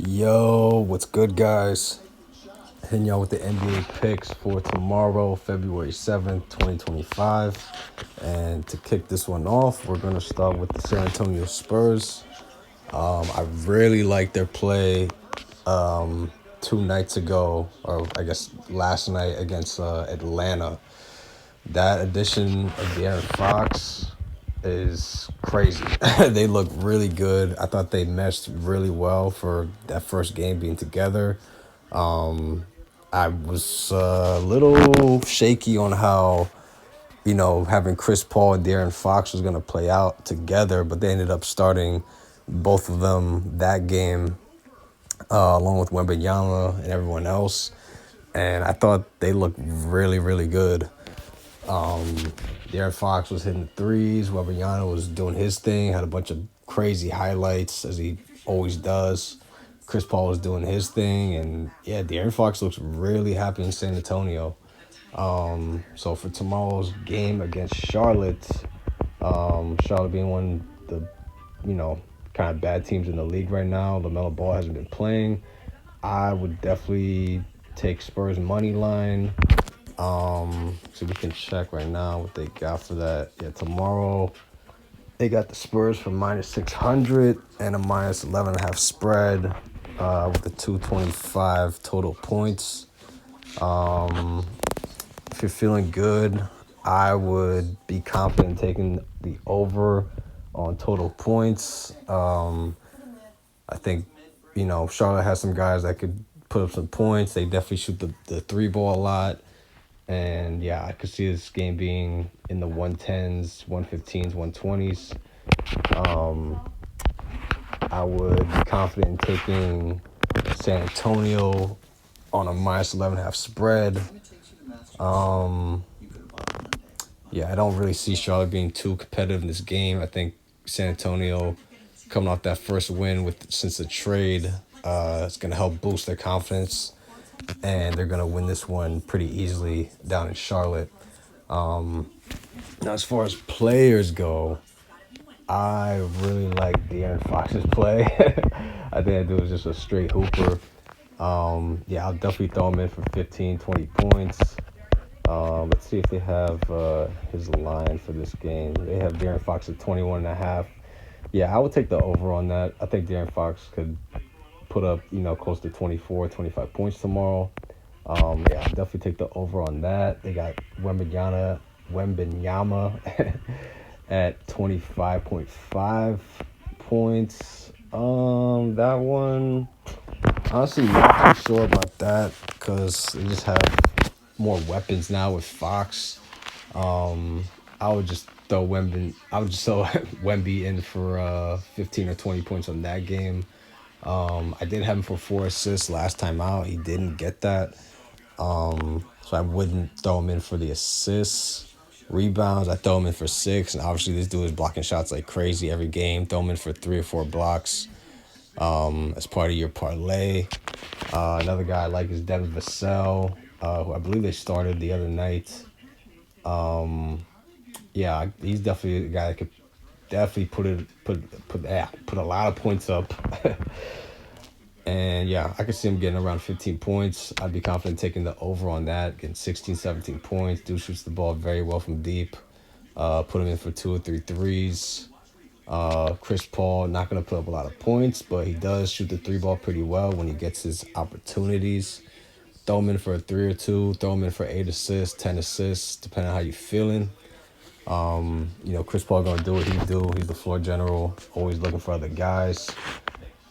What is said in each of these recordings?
Yo, what's good, guys? Hitting y'all with the NBA picks for tomorrow, February 7th, 2025. And to kick this one off, we're going to start with the San Antonio Spurs. I really liked their play 2 nights ago, or I guess last night against Atlanta. That addition of De'Aaron Fox is crazy. They look really good. I thought they meshed really well for that first game being together. I was a little shaky on how, having Chris Paul and De'Aaron Fox was going to play out together, but they ended up starting both of them that game, along with Wembanyama and everyone else. And I thought they looked really, really good. De'Aaron Fox was hitting threes. Wembanyama was doing his thing, had a bunch of crazy highlights, as he always does. Chris Paul was doing his thing. And, yeah, De'Aaron Fox looks really happy in San Antonio. So for tomorrow's game against Charlotte, Charlotte being one of the, kind of bad teams in the league right now, LaMelo Ball hasn't been playing. I would definitely take Spurs money line. So we can check right now what they got for that. Yeah, tomorrow they got the Spurs for minus 600 and a minus 11.5 spread, with the 225 total points. If you're feeling good, I would be confident taking the over on total points. I think, Charlotte has some guys that could put up some points. They definitely shoot the three ball a lot. And yeah, I could see this game being in the 110s, 115s, 120s. I would be confident in taking San Antonio on a minus 11.5 spread. Yeah, I don't really see Charlotte being too competitive in this game. I think San Antonio coming off that first win since the trade, it's going to help boost their confidence, and they're going to win this one pretty easily down in Charlotte. Now, as far as players go, I really like De'Aaron Fox's play. I think that dude was just a straight hooper. Yeah, I'll definitely throw him in for 15, 20 points. Let's see if they have his line for this game. They have De'Aaron Fox at 21.5. Yeah, I would take the over on that. I think De'Aaron Fox could put up, close to 24, 25 points tomorrow. Yeah, I'll definitely take the over on that. They got Wembanyama at 25.5 points. That one, honestly, not too sure about that because they just have more weapons now with Fox. I would just throw Wemby in for 15 or 20 points on that game. I did have him for 4 assists last time out. He didn't get that. So I wouldn't throw him in for the assists. Rebounds, I throw him in for 6. And obviously this dude is blocking shots like crazy every game. Throw him in for 3 or 4 blocks as part of your parlay. Another guy I like is Devin Vassell, who I believe they started the other night. Yeah, he's definitely a guy that could definitely put a lot of points up. And yeah, I could see him getting around 15 points. I'd be confident taking the over on that, getting 16, 17 points. Dude shoots the ball very well from deep. Put him in for 2 or 3 threes. Chris Paul, not going to put up a lot of points, but he does shoot the three ball pretty well when he gets his opportunities. Throw him in for a 3 or 2. Throw him in for 8 assists, 10 assists, depending on how you're feeling. Chris Paul going to do what he do. He's the floor general, always looking for other guys.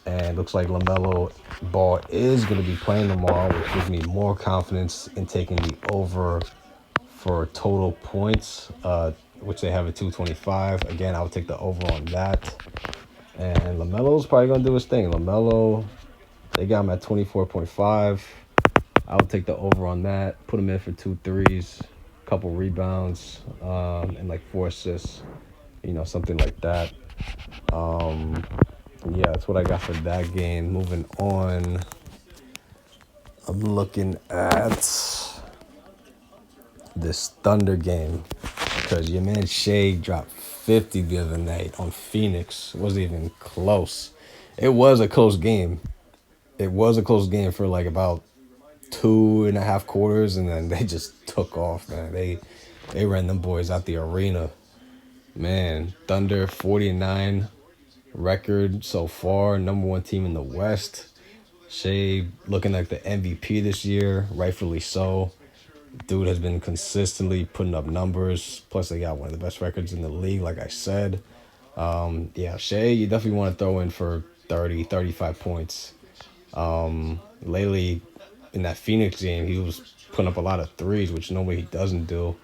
And looks like LaMelo Ball is going to be playing tomorrow, which gives me more confidence in taking the over for total points, which they have at 225. Again, I would take the over on that. And LaMelo's probably going to do his thing. LaMelo, they got him at 24.5. I would take the over on that. Put him in for 2 threes, couple rebounds, and like 4 assists, something like that. Yeah, that's what I got for that game. Moving on, I'm looking at this Thunder game because your man Shea dropped 50 the other night on Phoenix. It wasn't even close. It was a close game, it was a close game for like about 2.5 quarters, and then they just took off, man. They ran them boys out the arena. Man, Thunder 49 record so far, number one team in the West. Shea looking like the MVP this year, rightfully so. Dude has been consistently putting up numbers. Plus, they got one of the best records in the league, like I said. Yeah, Shea, you definitely want to throw in for 30, 35 points. Lately, in that Phoenix game, he was putting up a lot of threes, which normally he doesn't do.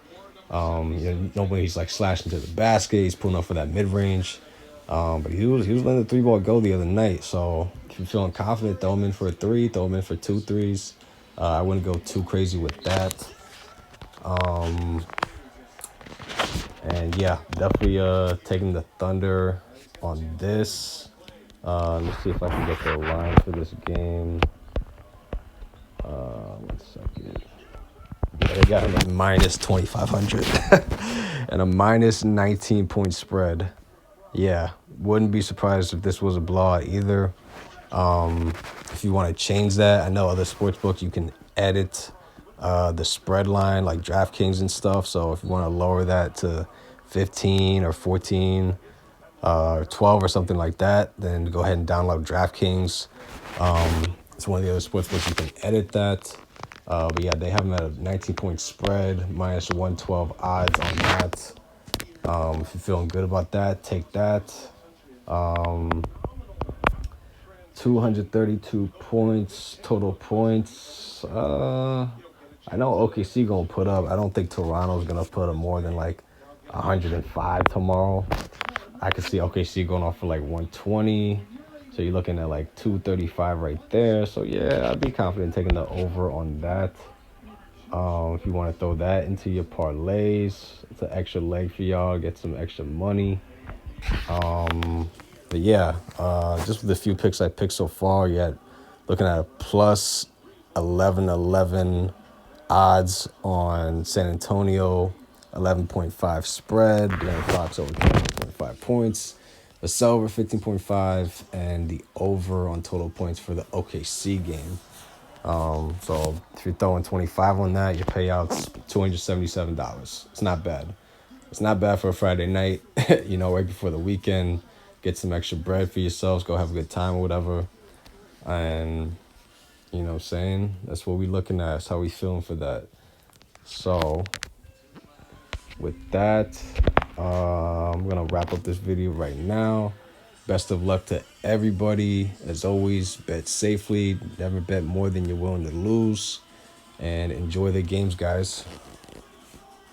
Normally he's like slashing to the basket. He's pulling up for that mid range. But he was letting the three ball go the other night. So if you're feeling confident, throw him in for a three, throw him in for two threes. I wouldn't go too crazy with that. And yeah, definitely taking the Thunder on this. Let me see if I can get the line for this game. 1 second. Yeah, they got him at minus 2,500 and a minus 19-point spread. Yeah, wouldn't be surprised if this was a blowout either. If you want to change that, I know other sportsbooks you can edit the spread line like DraftKings and stuff. So if you want to lower that to 15 or 14 or 12 or something like that, then go ahead and download DraftKings. It's one of the other sportsbooks you can edit that. But yeah, they have them at a 19-point spread, minus 112 odds on that. If you're feeling good about that, take that. 232 points, total points. I know OKC gonna put up. I don't think Toronto's gonna put up more than like 105 tomorrow. I could see OKC going off for like 120. So you're looking at like 235 right there. So yeah, I'd be confident taking the over on that. If you want to throw that into your parlays, it's an extra leg for y'all. Get some extra money. But yeah, just with the few picks I picked so far, you had looking at a plus 11 odds on San Antonio, 11.5 spread, De'Aaron Fox over 20.5 points, the sell over 15.5, and the over on total points for the OKC game. So if you're throwing 25 on that, your payout's $277. It's not bad. It's not bad for a Friday night, right before the weekend. Get some extra bread for yourselves. Go have a good time or whatever. And, you know what I'm saying? That's what we looking at. That's how we feeling for that. So, with that, I'm going to wrap up this video right now. Best of luck to everybody. As always, bet safely. Never bet more than you're willing to lose. And enjoy the games, guys.